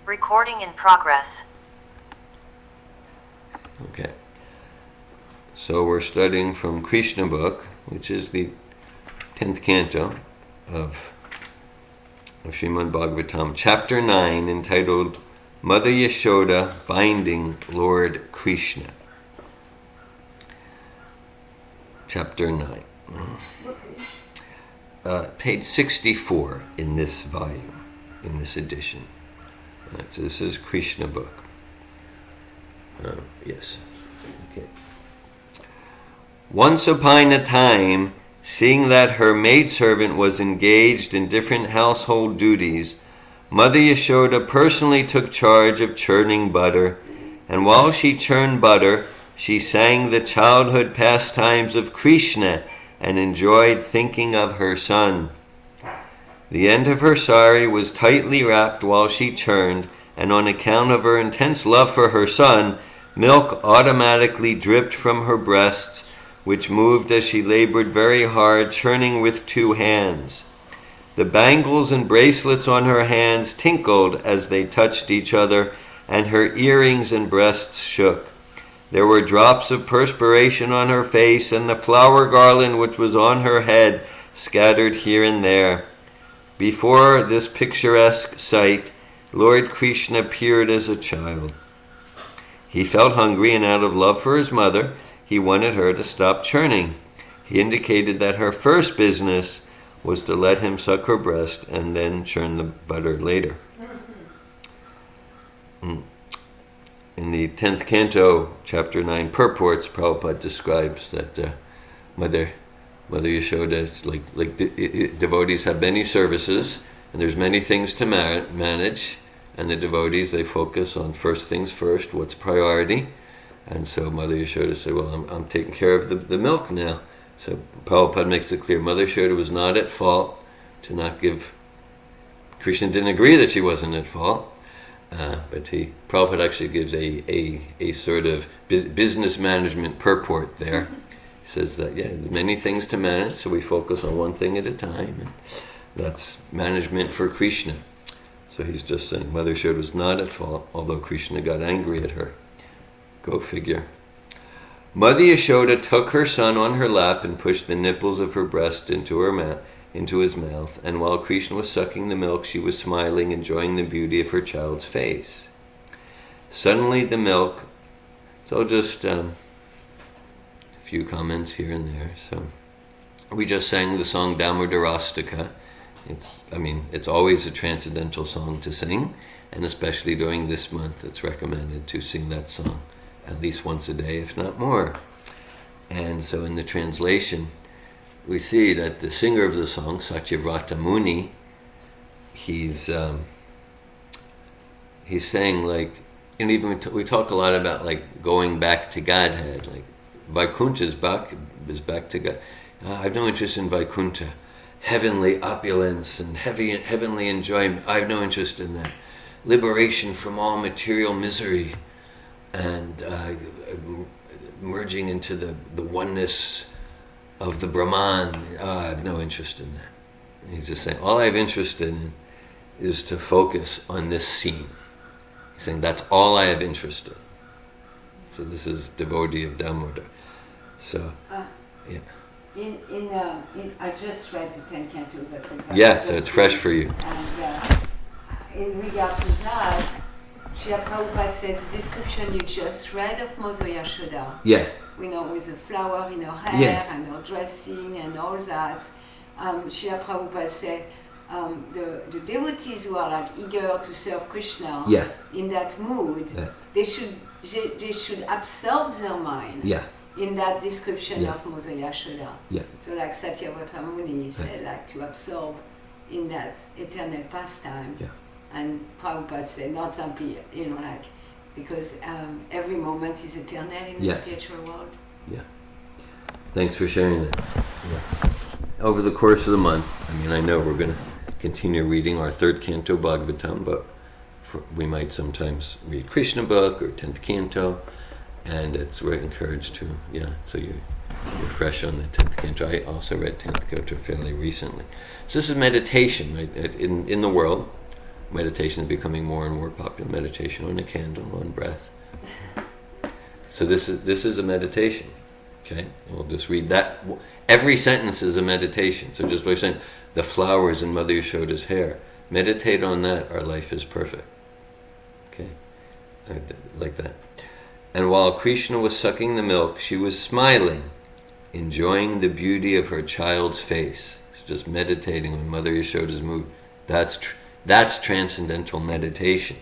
Recording in progress. Okay. So we're studying from Krsna book, which is the 10th canto of Srimad Bhagavatam, chapter 9, entitled Mother Yashoda Binding Lord Krsna. Chapter 9. Page 64 in this volume, in this edition. Right, so this is Krsna book. Yes. Okay. Once upon a time, seeing that her maidservant was engaged in different household duties, Mother Yashoda personally took charge of churning butter, and while she churned butter, she sang the childhood pastimes of Krsna and enjoyed thinking of her son. The end of her sari was tightly wrapped while she churned, and on account of her intense love for her son, milk automatically dripped from her breasts, which moved as she labored very hard, churning with two hands. The bangles and bracelets on her hands tinkled as they touched each other, and her earrings and breasts shook. There were drops of perspiration on her face, and the flower garland which was on her head scattered here and there. Before this picturesque sight, Lord Krsna appeared as a child. He felt hungry, and out of love for his mother, he wanted her to stop churning. He indicated that her first business was to let him suck her breast and then churn the butter later. In the 10th canto, chapter 9, purports, Prabhupada describes that Mother Yashoda, is like devotees have many services, and there's many things to manage, and the devotees, they focus on first things first, what's priority. And so Mother Yashoda said, well, I'm taking care of the milk now. So Prabhupada makes it clear, Mother Yashoda was not at fault to not give. Krishna didn't agree that she wasn't at fault, but Prabhupada actually gives a sort of business management purport there. He says that, there's many things to manage, so we focus on one thing at a time. And that's management for Krishna. So he's just saying Mother Yashoda was not at fault, although Krishna got angry at her. Go figure. Mother Yashoda took her son on her lap and pushed the nipples of her breast into his mouth, and while Krishna was sucking the milk, she was smiling, enjoying the beauty of her child's face. Suddenly the milk, so just a few comments here and there. So we just sang the song Damodarastika. It's always a transcendental song to sing, and especially during this month, it's recommended to sing that song at least once a day, if not more. And so in the translation, we see that the singer of the song, Satyavrata Muni, he's saying, like, and even we talk a lot about like going back to Godhead, like Vaikuntha is back to God. I have no interest in Vaikuntha, heavenly opulence and heavenly enjoyment. I have no interest in that. Liberation from all material misery and merging into the oneness of the Brahman. I have no interest in that. And he's just saying, all I have interest in is to focus on this scene. He's saying, that's all I have interest in. So this is devotee of Damodar. So, yeah. I just read the 10 cantos, that's exactly. Yeah, so it's fresh for you. And in regard to that, Srila Prabhupada says the description you just read of Mother Yashoda. Yeah. We know with the flower in her hair and her dressing and all that. Srila Prabhupada said the devotees who are like eager to serve Krishna in that mood, they should absorb their mind in that description of Mother Yashoda. Yeah. So like Satyavrata Muni said, like to absorb in that eternal pastime. Yeah. And Prabhupada said, not simply, like, because every moment is eternal in the spiritual world. Yeah. Thanks for sharing that. Yeah. Over the course of the month, I know we're going to continue reading our 3rd canto Bhagavatam, but we might sometimes read Krsna book or 10th canto, and we're encouraged to, so you're fresh on the 10th canto. I also read 10th canto fairly recently. So this is meditation, right, in the world. meditation is becoming more and more popular. Meditation on a candle, on breath. So this is a meditation. Okay, we'll just read that. Every sentence is a meditation. So just by saying the flowers in Mother Yashoda's hair, meditate on that. Our life is perfect. Okay, like that. And while Krishna was sucking the milk, she was smiling, enjoying the beauty of her child's face. Just meditating on Mother Yashoda's mood. That's transcendental meditation.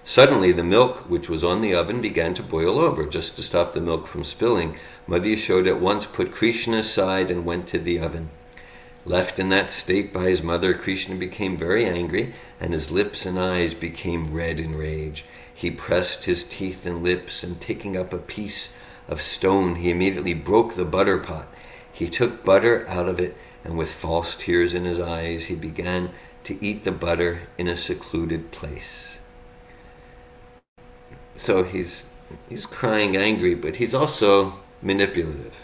Suddenly the milk which was on the oven began to boil over. Just to stop the milk from spilling, Mother Yashoda at once put Krishna aside and went to the oven. Left in that state by his mother, Krishna became very angry, and his lips and eyes became red in rage. He pressed his teeth and lips, and taking up a piece of stone, he immediately broke the butter pot. He took butter out of it, and with false tears in his eyes, he began to eat the butter in a secluded place. So he's crying angry, but he's also manipulative.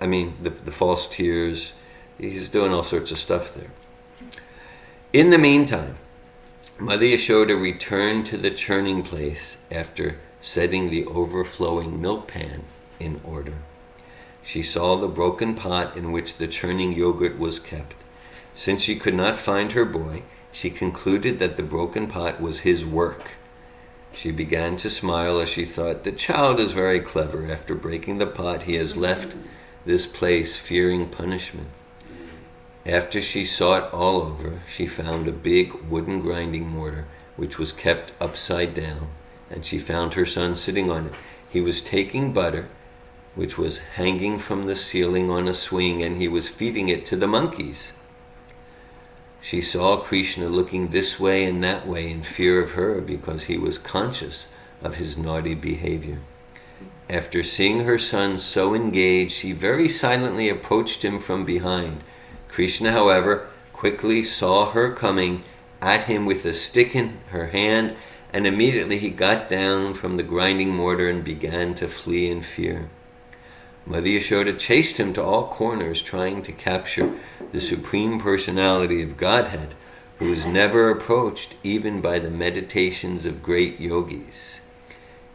I mean, the false tears, he's doing all sorts of stuff there. In the meantime, Mother Yashoda returned to the churning place after setting the overflowing milk pan in order. She saw the broken pot in which the churning yogurt was kept. Since she could not find her boy, she concluded that the broken pot was his work. She began to smile as she thought, the child is very clever. After breaking the pot, he has left this place fearing punishment. After she sought all over, she found a big wooden grinding mortar which was kept upside down, and she found her son sitting on it. He was taking butter, which was hanging from the ceiling on a swing, and he was feeding it to the monkeys. She saw Krishna looking this way and that way in fear of her because he was conscious of his naughty behavior. After seeing her son so engaged, she very silently approached him from behind. Krishna, however, quickly saw her coming at him with a stick in her hand, and immediately he got down from the grinding mortar and began to flee in fear. Mother Yashoda chased him to all corners, trying to capture the Supreme Personality of Godhead, who is never approached even by the meditations of great yogis.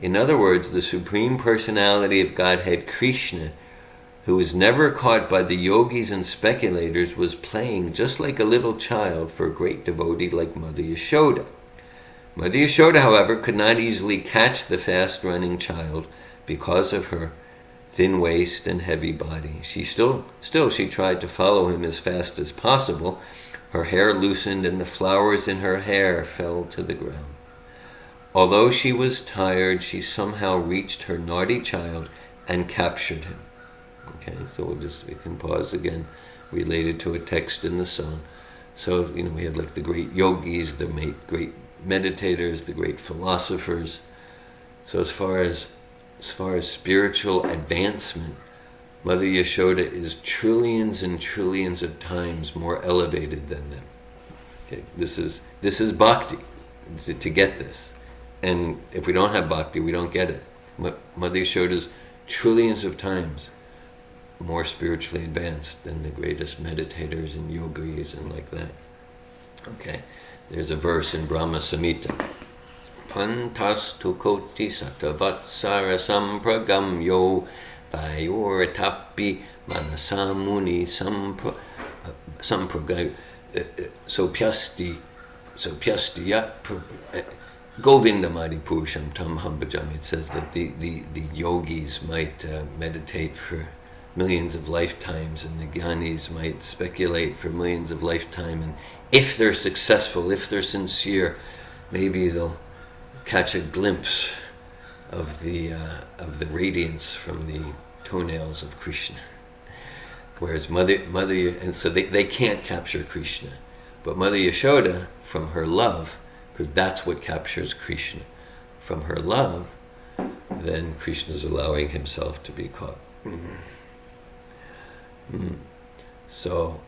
In other words, the Supreme Personality of Godhead, Krishna, who was never caught by the yogis and speculators, was playing just like a little child for a great devotee like Mother Yashoda. Mother Yashoda, however, could not easily catch the fast-running child because of her thin waist and heavy body. She still she tried to follow him as fast as possible. Her hair loosened and the flowers in her hair fell to the ground. Although she was tired, she somehow reached her naughty child and captured him. Okay, so we can pause again, related to a text in the song. So, we have like the great yogis, the great meditators, the great philosophers. So as far as spiritual advancement, Mother Yashoda is trillions and trillions of times more elevated than them. Okay, this is bhakti, to get this. And if we don't have bhakti, we don't get it. Mother Yashoda is trillions of times more spiritually advanced than the greatest meditators and yogis and like that. Okay, there's a verse in Brahma Samhita. Pantastu koti satavatsara sampragamyo vayoratapi manasamuni sampragayo sopyasti yat Govinda Madi Purusham Tam Hambajami. It says that the yogis might meditate for millions of lifetimes, and the jnanis might speculate for millions of lifetimes, and if they're successful, if they're sincere, maybe they'll catch a glimpse of the radiance from the toenails of Krishna. Whereas Mother, and so they can't capture Krishna, but Mother Yashoda, from her love, because that's what captures Krishna, from her love, then Krishna's allowing himself to be caught. So,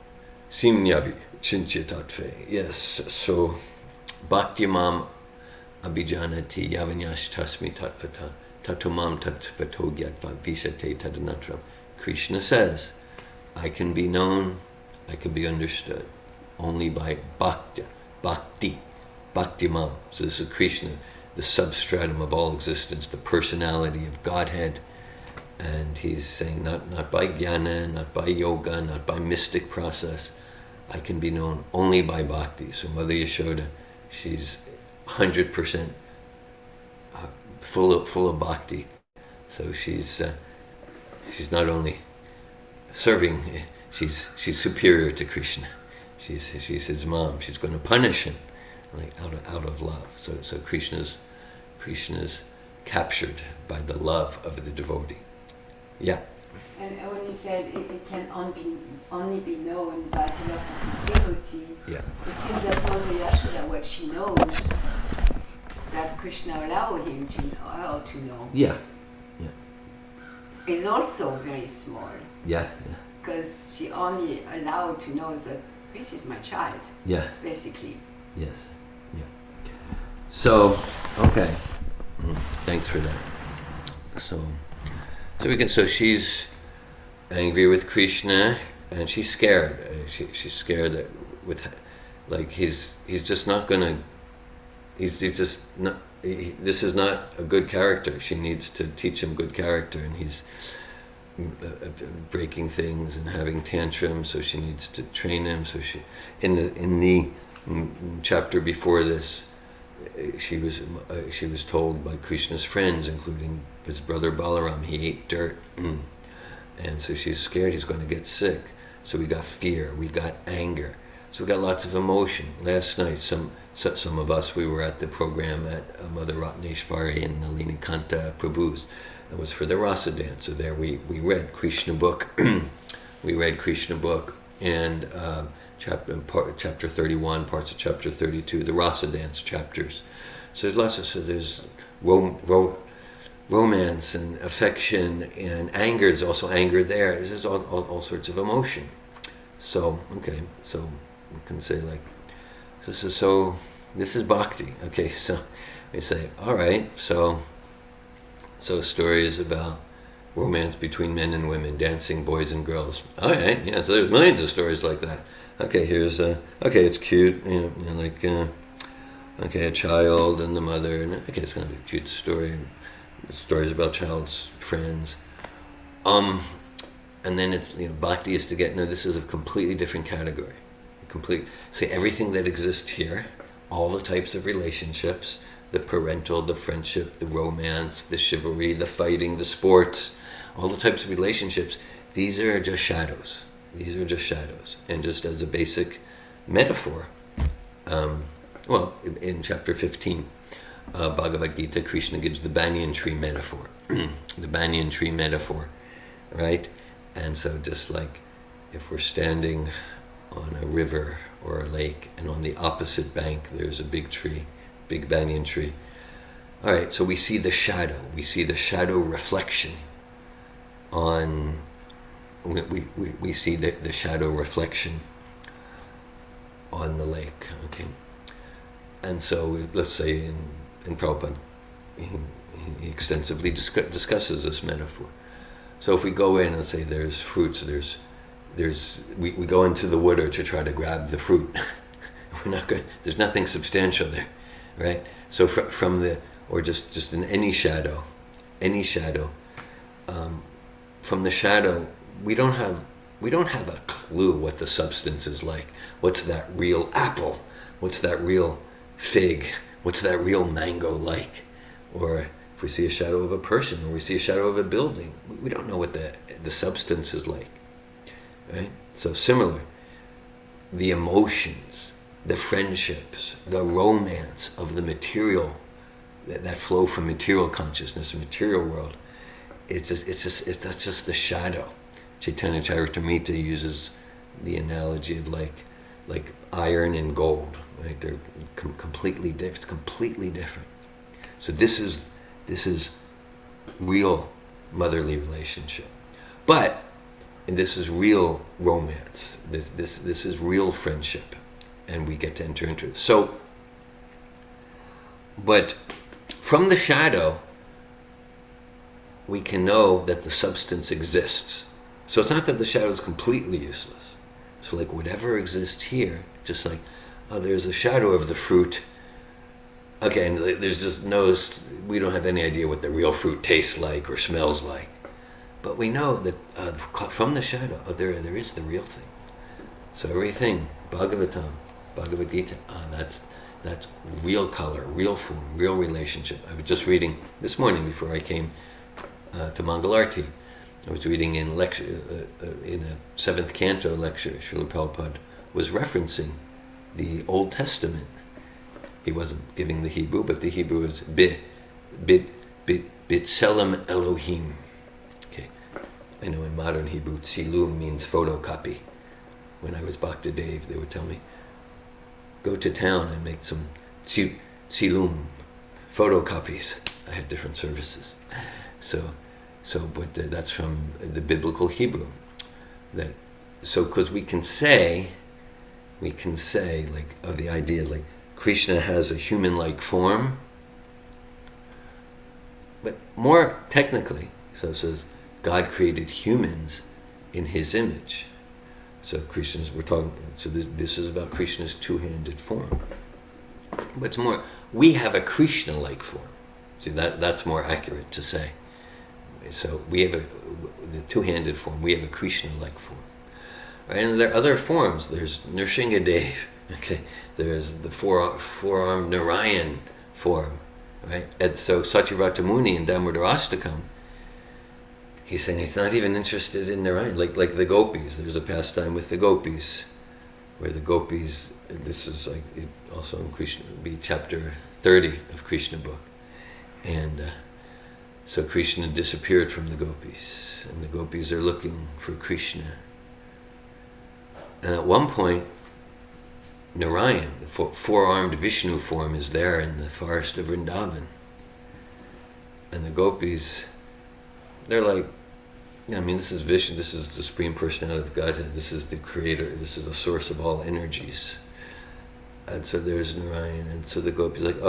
simnyavi chinchitatve. Yes, so bhaktimam abhijanati yavanyash tasmi tatvata tatumam tatvato gyatva visate tadanatram. Krishna says, I can be known, I can be understood only by bhakti. Bhakti Mam. So this is Krishna, the substratum of all existence, the personality of Godhead. And he's saying, not by jnana, not by yoga, not by mystic process. I can be known only by bhakti. So Mother Yashoda, she's 100% full of bhakti. So she's not only serving, she's superior to Krishna. She's his mom. She's going to punish him, like out of love. So Krishna's captured by the love of the devotee. Yeah. And when you said it can only be known by the love of the devotee, yeah. It seems that Mother Yashoda, what she knows, that Krishna allowed him to know, her to know, Yeah. is also very small. Yeah. Because she only allowed to know that this is my child. Yeah. Basically. Yes. Yeah. So, okay. Thanks for that. So she's angry with Krishna, and she's scared. She's scared that he's just not gonna. He's just not. This is not a good character. She needs to teach him good character, and he's breaking things and having tantrums. So she needs to train him. So she, in the chapter before this, she was told by Krishna's friends, including his brother Balaram, he ate dirt, and so she's scared he's going to get sick. So we got fear, we got anger, so we got lots of emotion. Last night, some of us, we were at the program at Mother Ratneshvari and Nalini Kanta Prabhu's. It was for the Rasa dance. So there we read Krishna book. We read Krishna book and chapter 31, parts of chapter 32, the Rasa dance chapters. So there's lots of there's romance and affection and anger. There's also anger there. There's all sorts of emotion. So okay, so we can say like this is bhakti. Okay, so we say all right. So stories about romance between men and women, dancing boys and girls. All right, yeah. So there's millions of stories like that. Okay, here's okay, it's cute. Okay, a child and the mother, and okay, it's kind of a cute story. Stories about child's friends. And then it's bhakti is to get this is a completely different category. Say everything that exists here, all the types of relationships, the parental, the friendship, the romance, the chivalry, the fighting, the sports, all the types of relationships, these are just shadows. These are just shadows. And just as a basic metaphor, in chapter 15, Bhagavad Gita, Krishna gives the banyan tree metaphor. The banyan tree metaphor, right? And so just like if we're standing on a river or a lake, and on the opposite bank there's a big tree, big banyan tree. All right, so we see the shadow. We see the shadow reflection on. We see the shadow reflection on the lake. Okay, and so let's say in Prabhupada, he extensively discusses this metaphor. So if we go in and say there's fruits, we go into the water to try to grab the fruit. We're not going. There's nothing substantial there, right? So from the or just in any shadow, from the shadow, we don't have a clue what the substance is like. What's that real apple? What's that real fig? What's that real mango like? Or if we see a shadow of a person, or we see a shadow of a building, we don't know what the substance is like, right? So similar, the emotions, the friendships, the romance of the material that flow from material consciousness, the material world, that's just the shadow. Chaitanya Charitamrita uses the analogy of like iron and gold, right? They're completely different. It's completely different. So this is real motherly relationship, and this is real romance. This is real friendship, and we get to enter into it. So, but from the shadow, we can know that the substance exists. So it's not that the shadow is completely useless. So like whatever exists here, just like, there's a shadow of the fruit, Okay, and there's just no, we don't have any idea what the real fruit tastes like or smells like. But we know that from the shadow, there is the real thing. So everything, Bhagavatam, Bhagavad Gita, that's real color, real form, real relationship. I was just reading this morning before I came to Mangalarti. I was reading in in a 7th canto lecture. Srila Prabhupada was referencing the Old Testament. He wasn't giving the Hebrew, but the Hebrew is B'Tselem Elohim. Okay, I know in modern Hebrew, Tsilum means photocopy. When I was Bhakta Dev, they would tell me, go to town and make some Tsilum photocopies. I had different services. But that's from the biblical Hebrew. Because we can say, like, of the idea, like, Krishna has a human-like form, but more technically, so it says, God created humans in His image. So this is about Krishna's two-handed form. But it's more, we have a Krishna-like form. See, that's more accurate to say. So we have the two-handed form, we have a Krishna-like form. Right? And there are other forms. There's Nrsingadev, okay? There's the four-armed Narayan form, right? And so Satyavrata Muni in Damodarastakam, he's saying he's not even interested in Narayan, like the gopis. There's a pastime with the gopis, where the gopis, this is like also in Krishna, be chapter 30 of Krishna book. And so Krishna disappeared from the gopis, and the gopis are looking for Krishna. And at one point, Narayan, the four-armed Vishnu form, is there in the forest of Vrindavan. And the gopis, they're like, this is Vishnu, this is the Supreme Personality of Godhead, this is the Creator, this is the source of all energies. And so there's Narayan, and so the gopis like,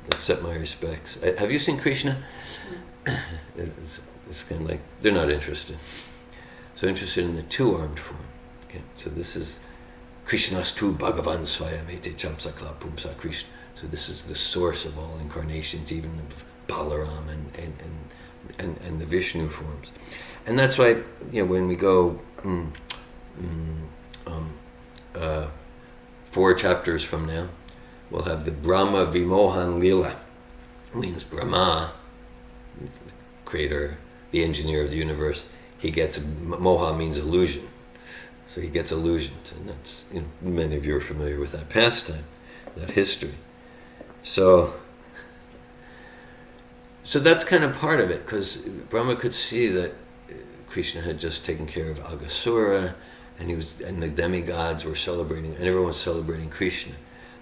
accept my respects. Have you seen Krishna? It's kind of like, they're not interested. So interested in the two-armed form. Okay, so this is Krishnastu Bhagavan Swayamete Chamsakla Pumsa Krishna. So this is the source of all incarnations, even of Balaram and the Vishnu forms. And that's why, when we go 4 chapters from now, we'll have the Brahma Vimohan Lila. Means Brahma, the creator, the engineer of the universe, he gets, moha means illusion. So he gets illusioned, and that's, many of you are familiar with that pastime, that history. So that's kind of part of it, because Brahma could see that Krishna had just taken care of Aghasura, and the demigods were celebrating, and everyone was celebrating Krishna.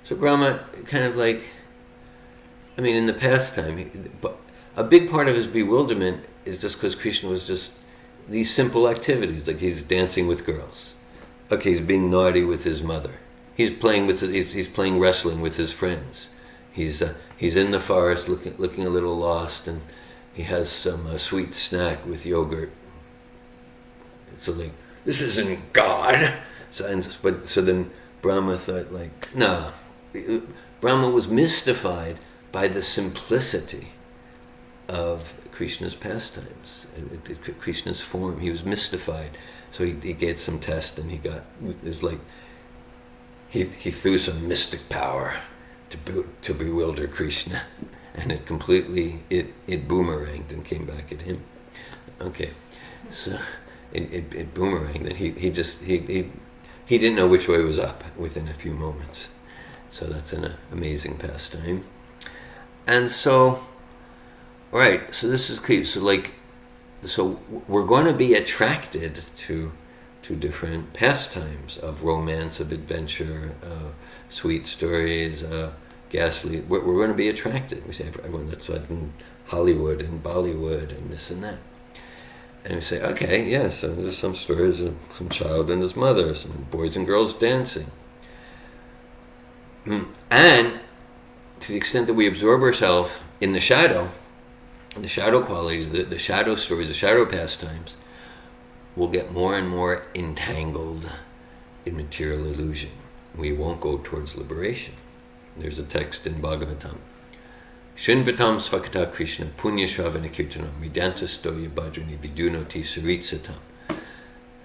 So Brahma kind of like, in the pastime, but a big part of his bewilderment is just because Krishna was just these simple activities, like he's dancing with girls. Okay, he's being naughty with his mother. He's playing wrestling with his friends. He's in the forest looking a little lost, and he has some sweet snack with yogurt. So like, this isn't God. So then Brahma thought like, no. Brahma was mystified by the simplicity of Krishna's pastimes, Krishna's form. He was mystified. So he gave some test, and he threw some mystic power to bewilder Krishna, and it boomeranged and came back at him. Okay, so it boomeranged, and he didn't know which way was up within a few moments. So that's an amazing pastime. And so, right, so this is key. So we're going to be attracted to different pastimes of romance, of adventure, sweet stories, ghastly. We're going to be attracted. We say everyone, that's like in Hollywood and Bollywood and this and that. And we say, okay, yeah, so there's some stories of some child and his mother, some boys and girls dancing. And to the extent that we absorb ourselves in the shadow qualities, the shadow stories, the shadow pastimes, we'll get more and more entangled in material illusion. We won't go towards liberation. There's a text in Bhagavatam, Shinvatam Svakata Krishna Punya Shravana Kirtanam Vidanta Stoya Bhajrani Vidunoti Saritsatam.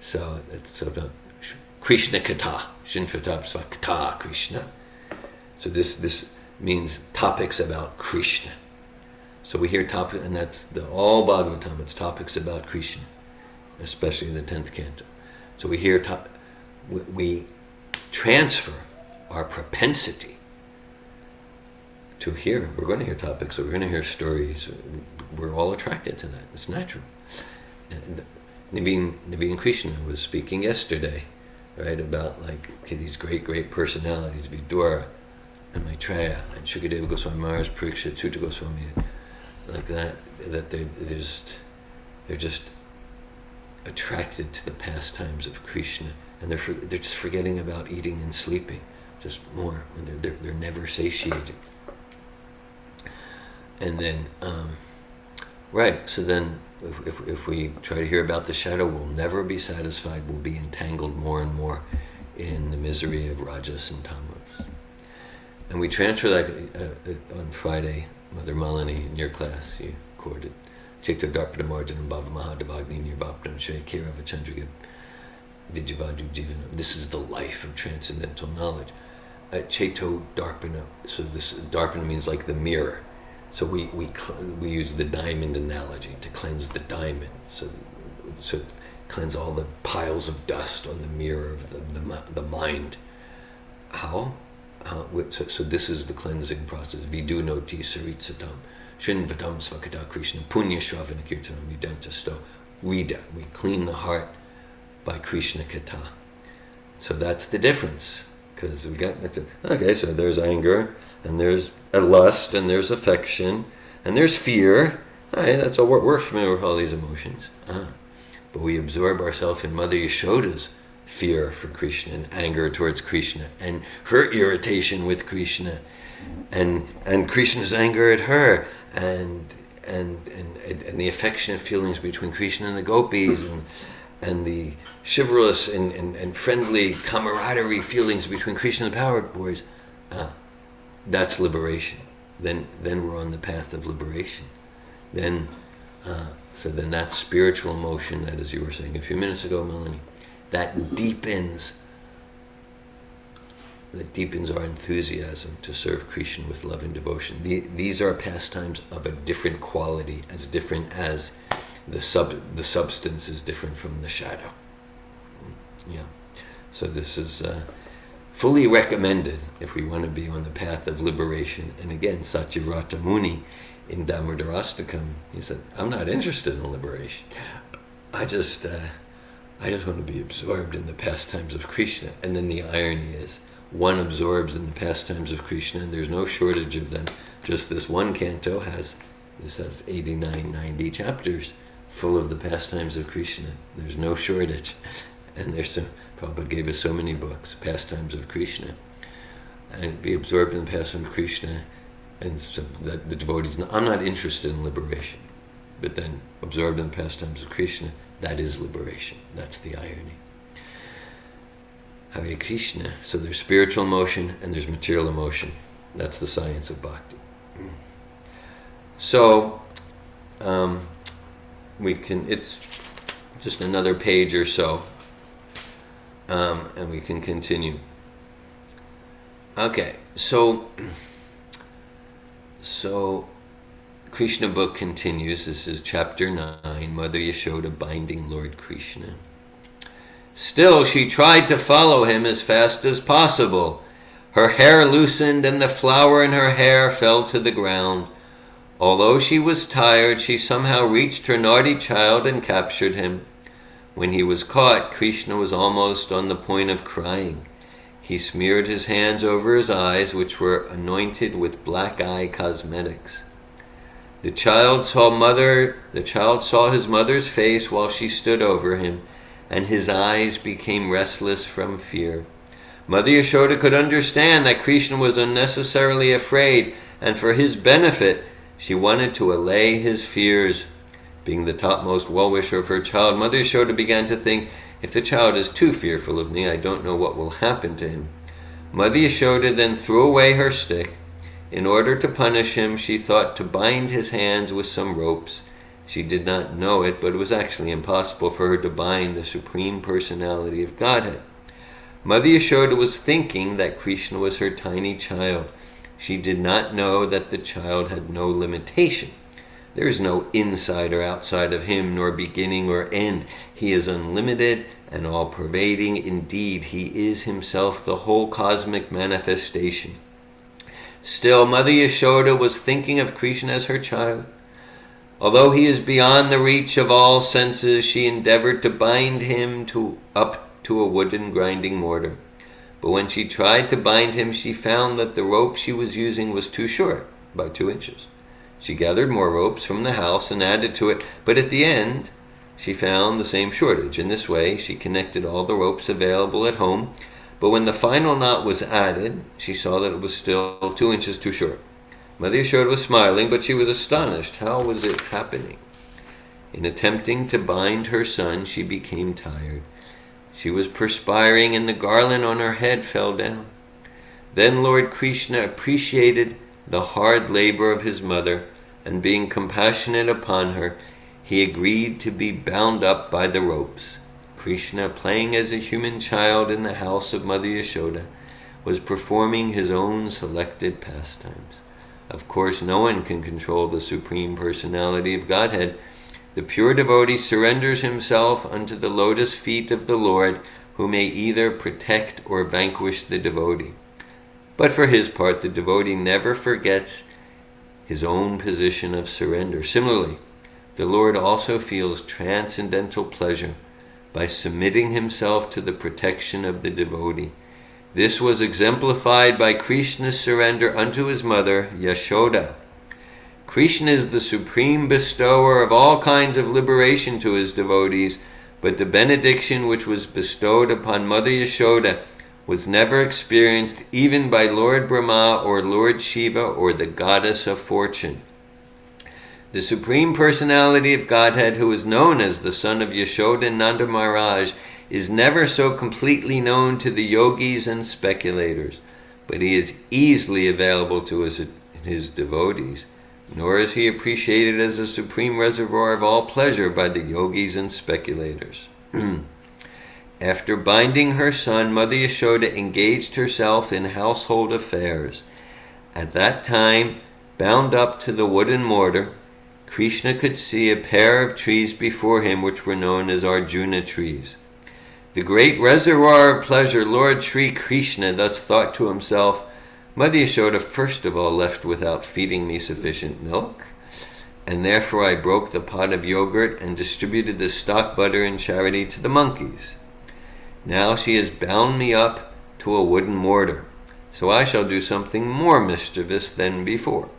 So it's about Krishna Kata, Shinvatam Svakata Krishna. So this means topics about Krishna. So we hear topics, and that's all Bhagavatam, it's topics about Krishna, especially in the 10th canto. So we hear, we transfer our propensity to hear. We're going to hear topics, so we're going to hear stories. We're all attracted to that. It's natural. And Naveen Krishna was speaking yesterday, right, about like these great personalities, Vidura and Maitreya and Shukadeva Goswami Maharaj, Parikshit, Sutta Goswami, like that they're just attracted to the pastimes of Krishna, and they're just forgetting about eating and sleeping, just more. They're never satiated. And then, right. So then, if we try to hear about the shadow, we'll never be satisfied. We'll be entangled more and more in the misery of rajas and tamas. And we transfer that on Friday. Mother Malini, in your class, you quoted Chaito Darpada Marjanam Bhava Mahadavagni Nirvapnam Shaykira Vachandriga Vijivadu Jivanam. This is the life of transcendental knowledge. Chaito Darpana, so this Darpana means like the mirror. So we use the diamond analogy to cleanse the diamond. So cleanse all the piles of dust on the mirror of the mind. How? So this is the cleansing process. Vidunoti saritsatam, shinvatam svakata Krishna, punya shravana kirtanam vidanta sto. We clean the heart by Krishna kata. So that's the difference. Because we got, okay, so there's anger, and there's a lust, and there's affection, and there's fear. All right, that's all, we're familiar with all these emotions. But we absorb ourselves in Mother Yashoda's fear for Krishna and anger towards Krishna and her irritation with Krishna and Krishna's anger at her and the affectionate feelings between Krishna and the gopis and the chivalrous and friendly camaraderie feelings between Krishna and the power boys. That's liberation. Then we're on the path of liberation. Then that spiritual emotion, that, as you were saying a few minutes ago, Melanie, that deepens our enthusiasm to serve Krishna with love and devotion. These are pastimes of a different quality, as different as the substance is different from the shadow. Yeah. So this is fully recommended if we want to be on the path of liberation. And again, Satyavrata Muni in Damodarastakam, he said, I'm not interested in liberation. I just want to be absorbed in the pastimes of Krishna. And then the irony is, one absorbs in the pastimes of Krishna, and there's no shortage of them. Just this one canto has 89, 90 chapters full of the pastimes of Krishna. There's no shortage. And Prabhupada gave us so many books, pastimes of Krishna. And be absorbed in the pastimes of Krishna, and so that the devotees, I'm not interested in liberation, but then absorbed in the pastimes of Krishna, that is liberation. That's the irony. Hare Krishna. So there's spiritual emotion and there's material emotion. That's the science of bhakti. So it's just another page or so, and we can continue. Okay, so Krishna book continues. This is chapter 9, Mother Yashoda binding Lord Krishna. Still, she tried to follow him as fast as possible. Her hair loosened and the flower in her hair fell to the ground. Although she was tired, she somehow reached her naughty child and captured him. When he was caught, Krishna was almost on the point of crying. He smeared his hands over his eyes, which were anointed with black eye cosmetics. The child saw his mother's face while she stood over him, and his eyes became restless from fear. Mother Yashoda could understand that Krishna was unnecessarily afraid, and for his benefit, she wanted to allay his fears. Being the topmost well-wisher of her child, Mother Yashoda began to think, if the child is too fearful of me, I don't know what will happen to him. Mother Yashoda then threw away her stick, In order to punish him, she thought to bind his hands with some ropes. She did not know it, but it was actually impossible for her to bind the Supreme Personality of Godhead. Mother Yashoda was thinking that Krishna was her tiny child. She did not know that the child had no limitation. There is no inside or outside of him, nor beginning or end. He is unlimited and all-pervading. Indeed, he is himself the whole cosmic manifestation. Still, Mother Yashoda was thinking of Krishna as her child. Although he is beyond the reach of all senses, she endeavored to bind him up to a wooden grinding mortar. But when she tried to bind him, she found that the rope she was using was too short, by 2 inches. She gathered more ropes from the house and added to it, but at the end, she found the same shortage. In this way, she connected all the ropes available at home, but when the final knot was added, she saw that it was still 2 inches too short. Mother Yashoda was smiling, but she was astonished. How was it happening? In attempting to bind her son, she became tired. She was perspiring, and the garland on her head fell down. Then Lord Krishna appreciated the hard labor of his mother, and being compassionate upon her, he agreed to be bound up by the ropes. Krishna, playing as a human child in the house of Mother Yashoda, was performing his own selected pastimes. Of course, no one can control the Supreme Personality of Godhead. The pure devotee surrenders himself unto the lotus feet of the Lord, who may either protect or vanquish the devotee. But for his part, the devotee never forgets his own position of surrender. Similarly, the Lord also feels transcendental pleasure by submitting himself to the protection of the devotee. This was exemplified by Krishna's surrender unto his mother, Yashoda. Krishna is the supreme bestower of all kinds of liberation to his devotees, but the benediction which was bestowed upon Mother Yashoda was never experienced even by Lord Brahma or Lord Shiva or the goddess of fortune. The Supreme Personality of Godhead, who is known as the son of Yashoda and Nanda Maharaj, is never so completely known to the yogis and speculators, but he is easily available to his devotees, nor is he appreciated as a supreme reservoir of all pleasure by the yogis and speculators. After binding her son, Mother Yashoda engaged herself in household affairs. At that time, bound up to the wooden mortar, Krishna could see a pair of trees before him which were known as Arjuna trees. The great reservoir of pleasure, Lord Sri Krishna, thus thought to himself, Mother Yashoda first of all left without feeding me sufficient milk, and therefore I broke the pot of yogurt and distributed the stock butter in charity to the monkeys. Now she has bound me up to a wooden mortar, so I shall do something more mischievous than before.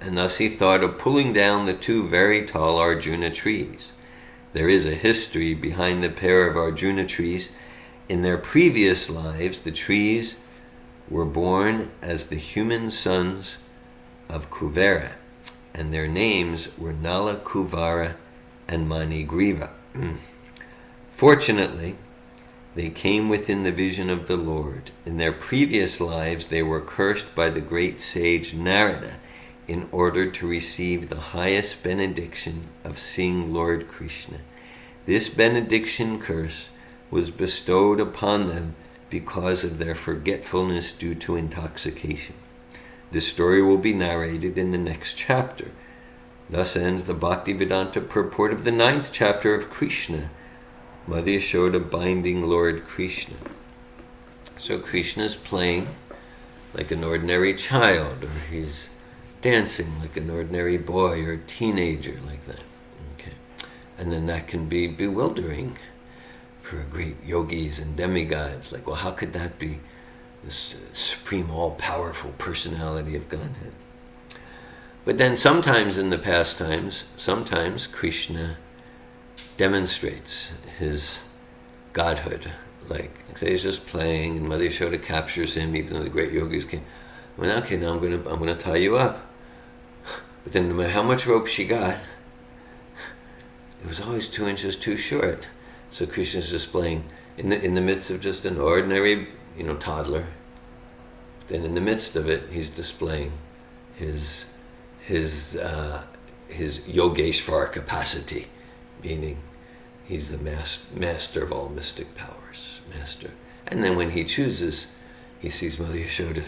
And thus he thought of pulling down the 2 very tall Arjuna trees. There is a history behind the pair of Arjuna trees. In their previous lives, the trees were born as the human sons of Kuvera, and their names were Nala Kuvara and Manigriva. Fortunately, they came within the vision of the Lord. In their previous lives, they were cursed by the great sage Narada in order to receive the highest benediction of seeing Lord Krishna. This benediction curse was bestowed upon them because of their forgetfulness due to intoxication. This story will be narrated in the next chapter. Thus ends the Bhaktivedanta purport of the 9th chapter of Krishna, Mother Yashoda binding Lord Krishna. So Krishna is playing like an ordinary child, or he's dancing like an ordinary boy or teenager, like that. Okay. And then that can be bewildering for great yogis and demigods. Like, well, how could that be this supreme, all-powerful personality of Godhead? But then sometimes in the pastimes, sometimes Krishna demonstrates his godhood. Like, say he's just playing and Mother Yashoda captures him, even though the great yogis came. Well, okay, now I'm gonna tie you up. But then no matter how much rope she got, it was always 2 inches too short. So Krishna's displaying in the midst of just an ordinary, toddler. then in the midst of it, he's displaying his Yogeshvar capacity, meaning he's the master of all mystic powers, master. And then when he chooses, he sees Mother Yashoda,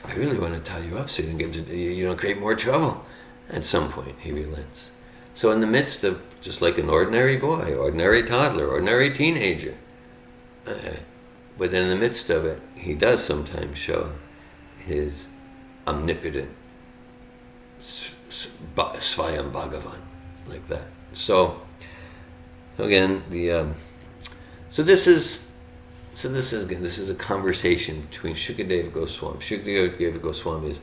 I really want to tie you up so you don't create more trouble. At some point, he relents. So in the midst of just like an ordinary boy, ordinary toddler, ordinary teenager, but then in the midst of it, he does sometimes show his omnipotent Svayam Bhagavan, like that. So again, this is a conversation between Shukadeva Goswami. Shukadeva Goswami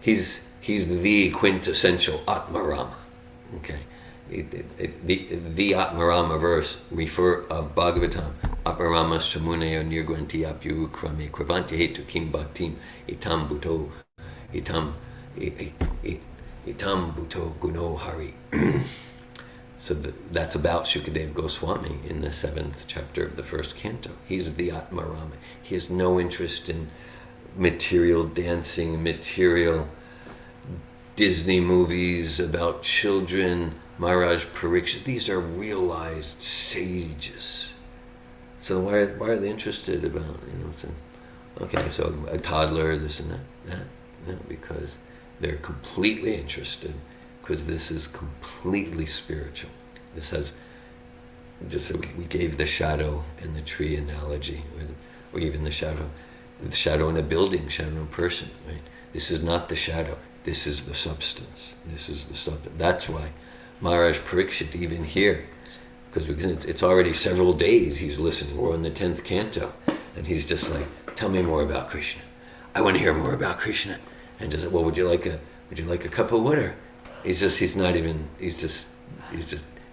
he's the quintessential Atmarama. Okay, the Atmarama verse of Bhagavatam. Atmarama Shamunayo Nirgranti Apyu Krame Kravanti Hetu Kim Bhaktim Itam Bhuto Guno Hari. So that's about Shukadeva Goswami in the 7th chapter of the 1st canto. He's the Atmarama. He has no interest in material dancing, material Disney movies about children, Maharaj Parikshit. These are realized sages. So why are they interested about, okay, so a toddler, this and that? No, because they're completely interested, because this is completely spiritual. This has, we gave the shadow and the tree analogy, or even the shadow in a building, shadow in a person, right? This is not the shadow, this is the substance. This is the substance. That's why Maharaj Parikshit, even here, because it's already several days he's listening. We're in the 10th canto, and he's just like, tell me more about Krishna. I want to hear more about Krishna. And just, well, would you like a cup of water? He's just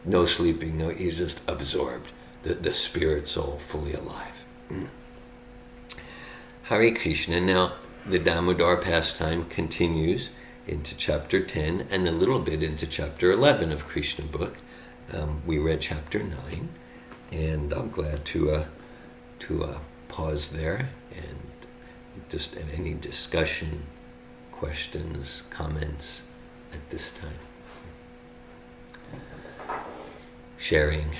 no sleeping, he's just absorbed. The spirit soul fully alive. Hare Krishna. Now, the Damodar pastime continues into chapter 10 and a little bit into chapter 11 of Krishna book. We read chapter 9, and I'm glad to pause there and just any discussion, questions, comments at this time. Sharing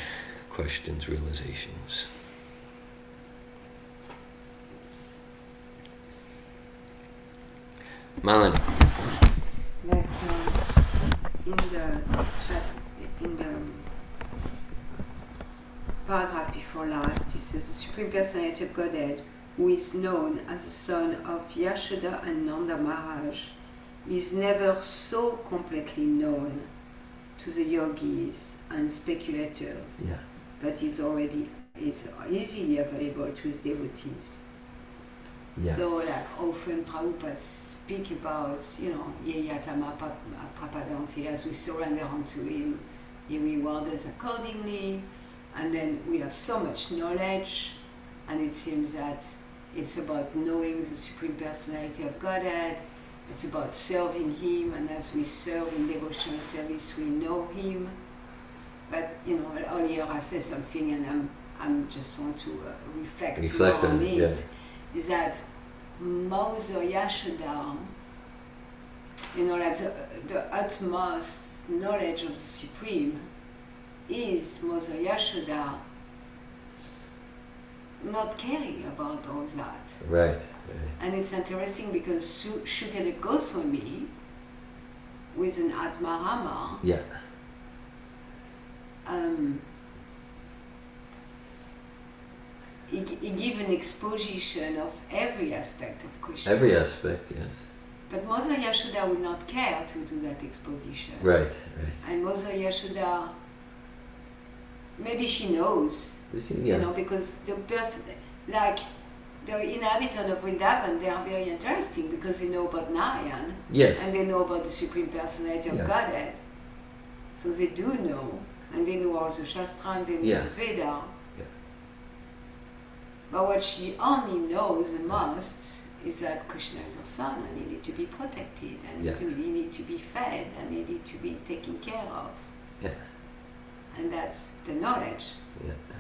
questions, realizations. Malini. Like in the paragraph before last, it says the Supreme Personality of Godhead, who is known as the son of Yashoda and Nanda Maharaj, is never so completely known to the yogis and speculators, but is easily available to his devotees. Yeah. So, like often Prabhupada speak about, Yeyatama Prapadanti, as we surrender unto him, he rewards us accordingly, and then we have so much knowledge, and it seems that it's about knowing the Supreme Personality of Godhead, it's about serving him, and as we serve in devotional service, we know him. But, earlier I said something, and I'm just want to reflect on it. Yeah. Is that Mother Yashoda, like the utmost knowledge of the Supreme is Mother Yashoda not caring about all that. Right. And it's interesting because Shukadeva Goswami, with an Atmarama, he give an exposition of every aspect of Krishna. Every aspect, yes. But Mother Yashoda would not care to do that exposition. Right. And Mother Yashoda, maybe she knows, because the person, like the inhabitants of Vrindavan, they are very interesting because they know about Narayan. Yes. And they know about the Supreme Personality of Godhead. So they do know, and they know all the Shastra, and they know the Veda. But what she only knows the most is that Krishna is her son, and he needs to be protected, and he needs to be fed, and he needs to be taken care of. Yeah. And that's the knowledge.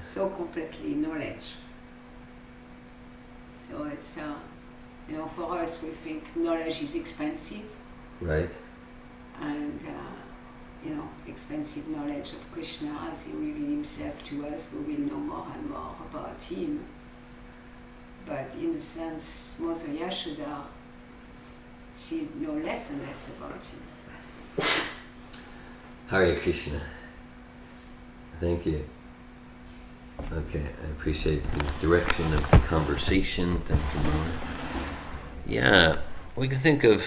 So completely knowledge. So it's You know, for us, we think knowledge is expensive. Right. And, you know, expensive knowledge of Krishna as he revealed himself to us, we will know more and more about him. But in a sense, Mother Yashoda, she knows less and less about him. Hare Krishna. Thank you. Okay, I appreciate the direction of the conversation. Thank you, Mona. Yeah, we can think of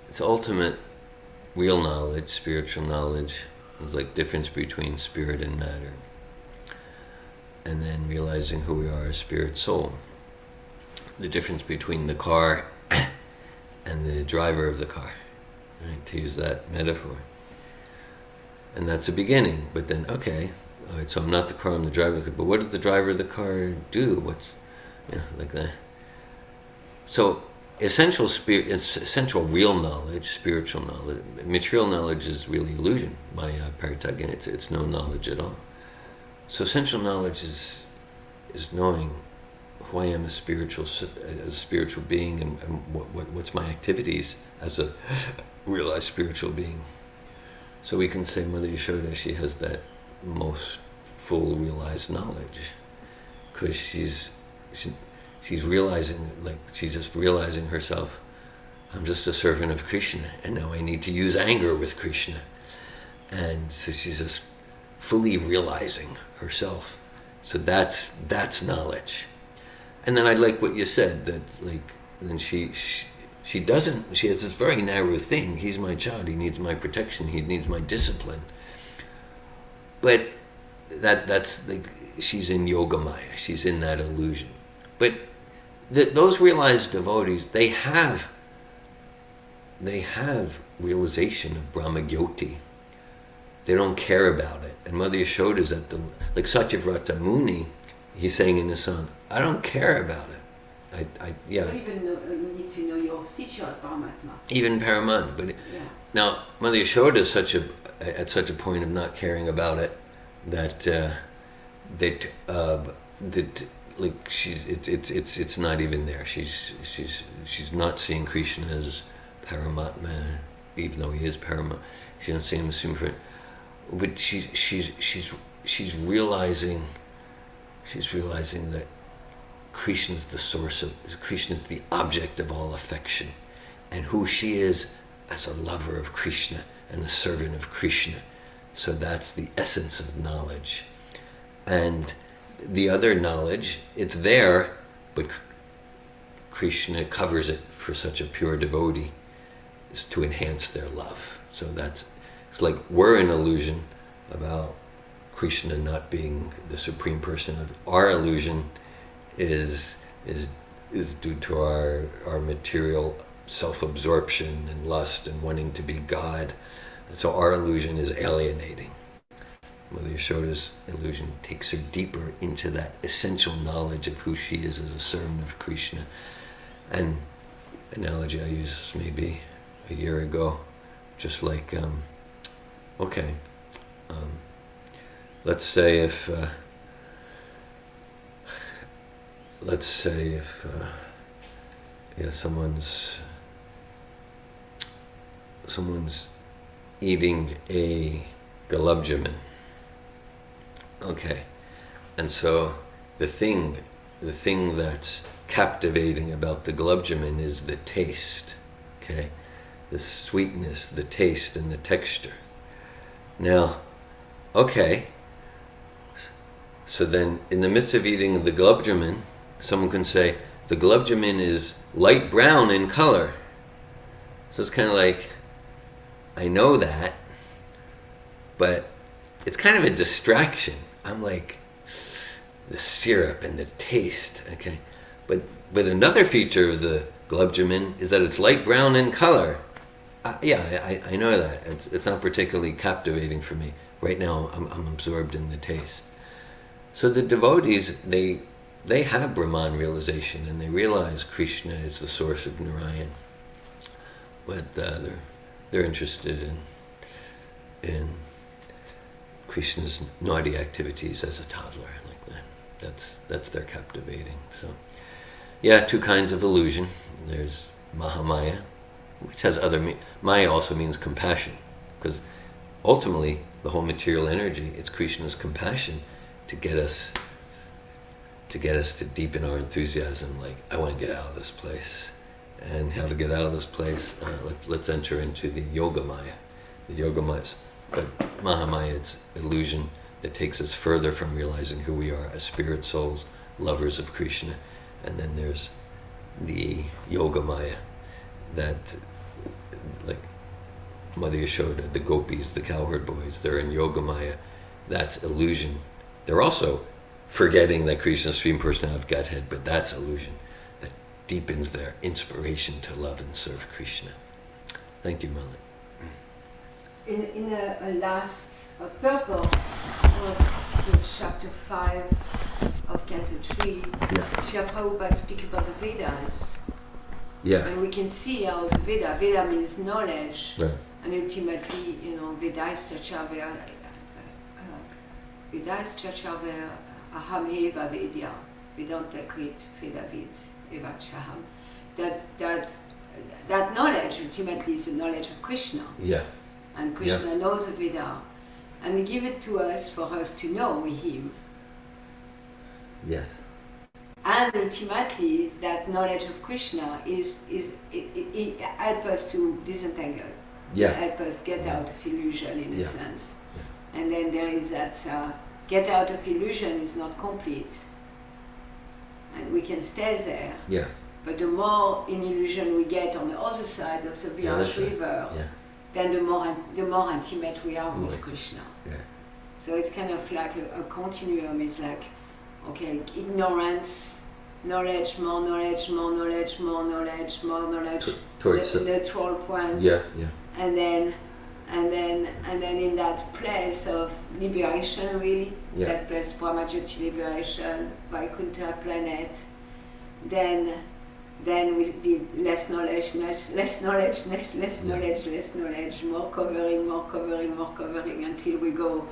its ultimate real knowledge, spiritual knowledge, is like difference between spirit and matter. And then realizing who we are as spirit soul. The difference between the car and the driver of the car, right, to use that metaphor. And that's a beginning, but then, okay, all right, so I'm not the car, I'm the driver of the car, but what does the driver of the car do? What's, you know, like that. So essential real knowledge, spiritual knowledge, material knowledge is really illusion, Maya, Paritagyan, it's no knowledge at all. So essential knowledge is knowing who I am as a spiritual being, and what's my activities as a realized spiritual being. So we can say Mother Yashoda, she has that most full realized knowledge, because she's realizing, like she's just realizing herself, I'm just a servant of Krishna, and now I need to use anger with Krishna. And so she's just fully realizing herself. So that's knowledge. And then I like what you said, that like then she has this very narrow thing. He's my child, he needs my protection, he needs my discipline. But that's like, she's in yoga maya, she's in that illusion. But those realized devotees, they have realization of Brahmagyoti. They don't care about it. And Mother Yashoda is at like Satyavrata Muni, he's saying in the song, I don't care about it. You don't even know, you need to know your teacher at Paramatma. Even Paramatma. But yeah. Now, Mother Yashoda is at such a point of not caring about it that like it's not even there. She's not seeing Krishna as Paramatma, even though he is Paramatma. She doesn't see him as Supreme. But she's realizing that Krishna's the source of, Krishna's the object of all affection, and who she is as a lover of Krishna and a servant of Krishna. So that's the essence of knowledge. And the other knowledge, it's there, but Krishna covers it for such a pure devotee, is to enhance their love. So it's like we're in illusion about Krishna not being the supreme person. Our illusion is due to our material self-absorption and lust and wanting to be God. And so our illusion is alienating. Mother Yashoda's illusion takes her deeper into that essential knowledge of who she is as a servant of Krishna. And analogy I used maybe a year ago, just like, let's say if someone's eating a gulab-jamun. Okay, and so the thing that's captivating about the gulab-jamun is the taste. Okay, the sweetness, the taste, and the texture. Now, okay, so then in the midst of eating the gulab-jamun, someone can say, the gulab-jamun is light brown in color. So it's kind of like, I know that, but it's kind of a distraction. I'm like, the syrup and the taste, okay? But another feature of the gulab-jamun is that it's light brown in color. I know that. It's not particularly captivating for me. Right now, I'm absorbed in the taste. So the devotees, they have Brahman realization, and they realize Krishna is the source of Narayan. But they're interested in Krishna's naughty activities as a toddler, like that. That's their captivating. So Yeah, two kinds of illusion. There's Mahamaya, which has other Maya also means compassion, because ultimately the whole material energy, it's Krishna's compassion to get us to deepen our enthusiasm. Like, I want to get out of this place, and how to get out of this place? Let's enter into the Yoga Maya. The Yoga Maya, but Mahamaya, it's illusion that takes us further from realizing who we are as spirit souls, lovers of Krishna. And then there's the Yoga Maya, that, like Mother Yashoda, the gopis, the cowherd boys, they're in Yoga Maya. That's illusion. They're also forgetting that Krishna is Supreme Personality of Godhead, but that's illusion that deepens their inspiration to love and serve Krishna. Thank you, Malik. In a last purport of the chapter 5 of Canto 3, Srila Prabhupada speaks about the Vedas. Yeah. And we can see how the Veda means knowledge, right. And ultimately, Vedaista Chacharver Aham Eva Vedya, Vedanta Krit Vedavid Eva Chaham. That knowledge ultimately is the knowledge of Krishna. Yeah. And Krishna knows the Veda, and He gives it to us for us to know Him. Yes. And ultimately, that knowledge of Krishna it helps us to disentangle. Yeah. Help us get out of illusion in a sense. Yeah. And then there is that get out of illusion is not complete. And we can stay there. Yeah. But the more in illusion we get on the other side of the Vyas river, then the more intimate we are with Krishna. Yeah. So it's kind of like a continuum. It's like, okay, ignorance, knowledge, more knowledge, more knowledge, more knowledge, more knowledge, towards neutral point. Yeah, yeah. And then in that place of liberation, really, that place, Brahmajyoti liberation, Vaikuntha planet, then with the less knowledge, more covering, until we go,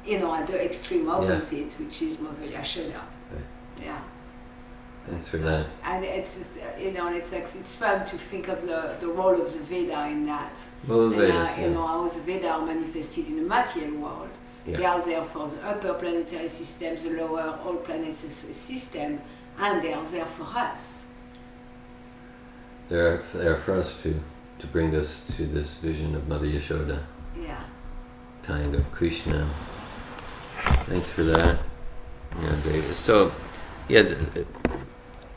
at the extreme opposite, which is Mother Yashoda. Right. Yeah. Thanks for that. And it's just, it's fun to think of the role of the Veda in that. Well, the Vedas, how the Veda are manifested in the material world. Yeah. They are there for the upper planetary system, the lower all planets system, and they are there for us. They're for us to bring us to this vision of Mother Yashoda. Yeah. Tying up Krishna. Thanks for that. Yeah, great. So, the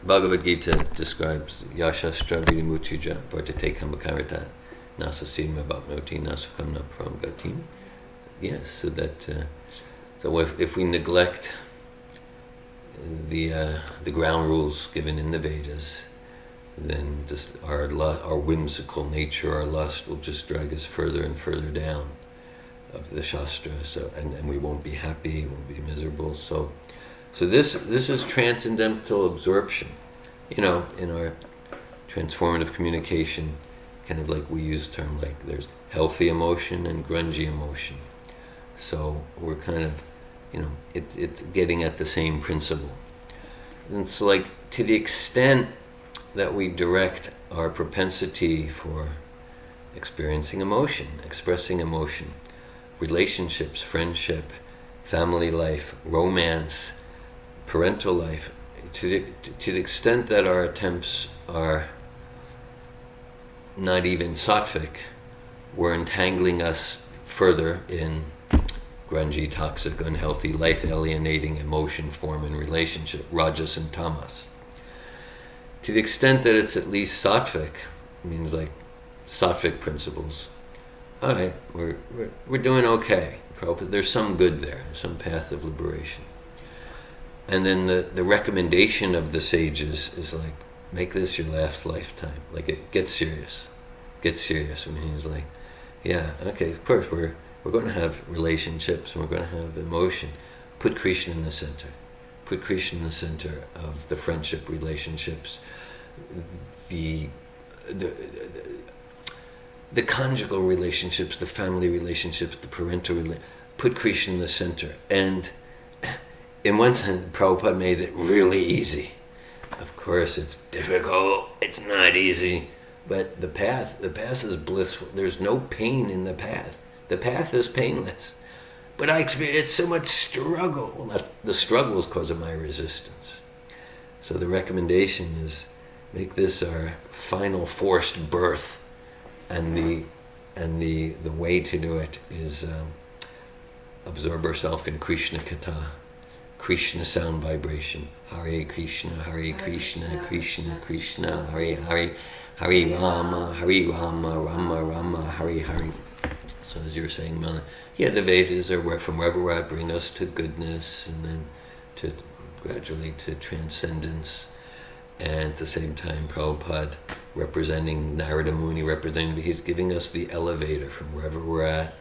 Bhagavad Gita describes Yashastra Virimuchija Vartate Kamakarita Nasasima Bhapnoti Nasukam Napram Gatim. Yes, so that so if we neglect the ground rules given in the Vedas, then just our whimsical nature, our lust, will just drag us further and further down of the Shastra. So and we won't be happy, we'll be miserable. So this is transcendental absorption. In our transformative communication, kind of like we use the term, like there's healthy emotion and grungy emotion. So we're kind of, it's getting at the same principle. And so, like, to the extent that we direct our propensity for experiencing emotion, expressing emotion, relationships, friendship, family life, romance, parental life, to the extent that our attempts are not even sattvic, we're entangling us further in grungy, toxic, unhealthy, life-alienating emotion, form, and relationship, rajas and tamas. To the extent that it's at least sattvic, means like sattvic principles, all right, we're doing okay. There's some good there, some path of liberation. And then the recommendation of the sages is like, make this your last lifetime. Like, get serious. I mean, he's like, yeah, okay, of course, we're going to have relationships and we're going to have emotion. Put Krishna in the center. Put Krishna in the center of the friendship relationships, the conjugal relationships, the family relationships, the parental relationships. Put Krishna in the center. And in one sense, Prabhupada made it really easy. Of course, it's difficult. It's not easy. But the path is blissful. There's no pain in the path. The path is painless. But I experience so much struggle. Well, the struggle is because of my resistance. So the recommendation is make this our final forced birth, and the way to do it is absorb ourselves in Krishna Katha, Krishna sound vibration. Hare Krishna, Krishna Krishna, Hare Hare, Hare Rama, Rama Rama, Hare Hare. So as you were saying, Mala, the Vedas are from wherever we're at, bring us to goodness, and then to gradually to transcendence. And at the same time, Prabhupada representing Narada Muni, he's giving us the elevator from wherever we're at.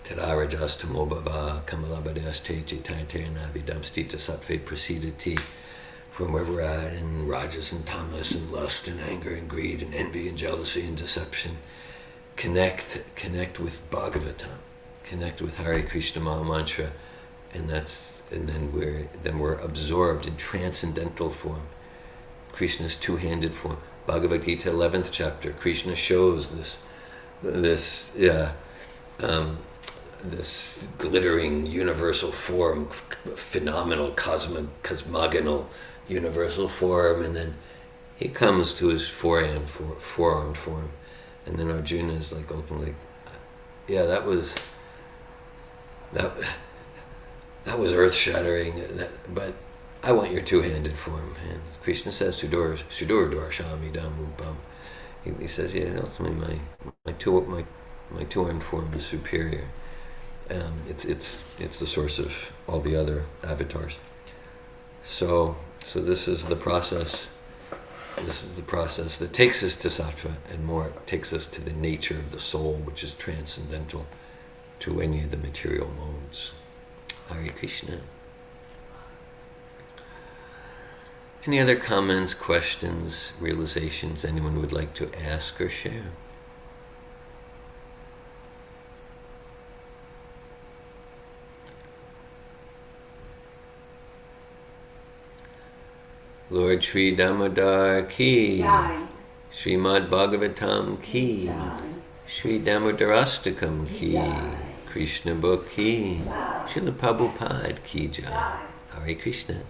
Tadarajastamo bhava kamalabhadaste chitayatena vidamstita sattve prasidati. From where we're at in rajas and tamas and lust and anger and greed and envy and jealousy and deception. Connect with Bhagavatam, connect with Hare Krishna Maha Mantra, and then we're absorbed in transcendental form. Krishna's two-handed form. Bhagavad Gita 11th chapter. Krishna shows this glittering universal form, phenomenal cosmogonal universal form, and then he comes to his forearmed form, and then Arjuna is like ultimately, that was earth-shattering, but I want your two-handed form. And Krishna says, Sudur Shami Damupam. He says, ultimately my two-armed form is superior. It's the source of all the other avatars. So this is the process. This is the process that takes us to sattva, and more takes us to the nature of the soul, which is transcendental to any of the material modes. Hare Krishna. Any other comments, questions, realizations anyone would like to ask or share? Lord Sri Damodar ki, Jai. Srimad Bhagavatam ki, Jai. Sri Damodarastakam ki, Jai. Krishna book ki, Jai. Srila Prabhupada ki jai. Hare Krishna.